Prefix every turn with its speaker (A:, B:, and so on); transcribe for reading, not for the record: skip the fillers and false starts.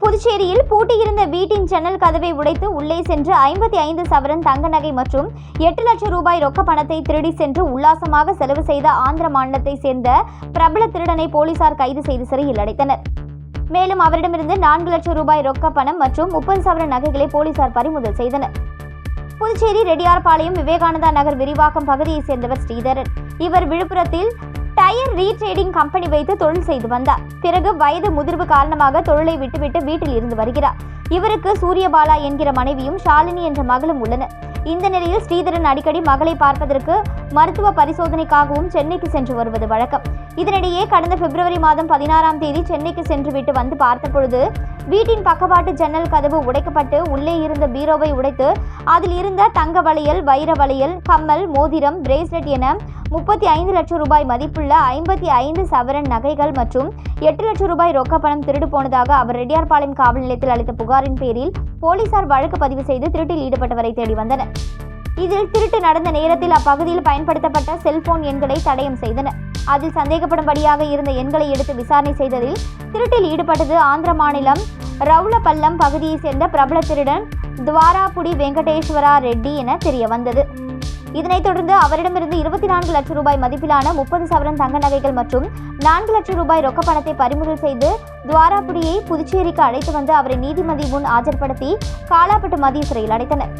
A: புதுச்சேரியில் பூட்டியிருந்த வீட்டின் ஜன்னல் கதவை உடைத்து உள்ளே சென்று 55 சவரன் தங்க நகை மற்றும் 8 லட்சம் ரூபாய் ரொக்க பணத்தை திருடி சென்று உல்லாசமாக செலவு செய்த ஆந்திர மாநிலத்தை சேர்ந்த பிரபல திருடனை போலீசார் கைது செய்து சிறையில் அடைத்தனர். மேலும் அவரிடமிருந்து 4 லட்சம் ரூபாய் ரொக்க பணம் மற்றும் 30 சவரன் நகைகளை போலீசார் பறிமுதல் செய்தனர். புதுச்சேரி ரெட்டியார்பாளையம் விவேகானந்தா நகர் விரிவாக்கம் பகுதியைச் சேர்ந்தவர் ஸ்ரீதரன். இவர் விழுப்புரத்தில் டயர் ரீட்ரேடிங் கம்பெனி வைத்து தொழில் செய்து வந்தார். பிறகு வயது முதிர்வு காரணமாக தொழிலை விட்டுவிட்டு வீட்டில் இருந்து வருகிறார். இவருக்கு சூரியபாலா என்கிற மனைவியும் ஷாலினி என்ற மகளும் உள்ளனர். இந்த நிலையில் ஸ்ரீதரன் அடிக்கடி மகளை பார்ப்பதற்கு மருத்துவ பரிசோதனைக்காகவும் சென்னைக்கு சென்று வருவது வழக்கம். இதனிடையே கடந்த பிப்ரவரி மாதம் 16ஆம் தேதி சென்னைக்கு சென்று விட்டு வந்து பார்த்தபொழுது வீட்டின் பக்கவாட்டு ஜன்னல் கதவு உடைக்கப்பட்டு உள்ளே இருந்த பீரோவை உடைத்து அதில் இருந்த தங்க வளையல், வைர வளையல், கம்மல், மோதிரம், பிரேஸ்லெட் என 35 லட்சம் ரூபாய் மதிப்புள்ள 55 சவரன் நகைகள் மற்றும் 8 லட்சம் ரூபாய் ரொக்க பணம் திருடு போனதாக அவர் ரெட்டியார்பாளையம் காவல் நிலையத்தில் அளித்த புகாரின் பேரில் போலீசார் வழக்கு பதிவு செய்து திருட்டில் ஈடுபட்டவரை தேடி வந்தனர். இதில் திருட்டு நடந்த நேரத்தில் அப்பகுதியில் பயன்படுத்தப்பட்ட செல்போன் எண்களை தடயம் செய்தனர். அதில் சந்தேகப்படும்படியாக இருந்த எண்களை எடுத்து விசாரணை செய்ததில் திருட்டில் ஈடுபட்டது ஆந்திர மாநிலம் ரவுலப்பல்லம் பகுதியைச் சேர்ந்த பிரபல திருடன் துவாராபுடி வெங்கடேஸ்வரா ரெட்டி என தெரிய வந்தது. இதனைத் தொடர்ந்து அவரிடமிருந்து 24 லட்சம் ரூபாய் மதிப்பிலான 30 சவரன் தங்க நகைகள் மற்றும் 4 லட்சம் ரூபாய் ரொக்க பணத்தை பறிமுதல் செய்து துவாராபுடியை புதுச்சேரிக்கு அழைத்து வந்து அவரை நீதிமன்ற முன் ஆஜர்படுத்தி காலாப்பட்டு மத்திய சிறையில் அடைத்தனர்.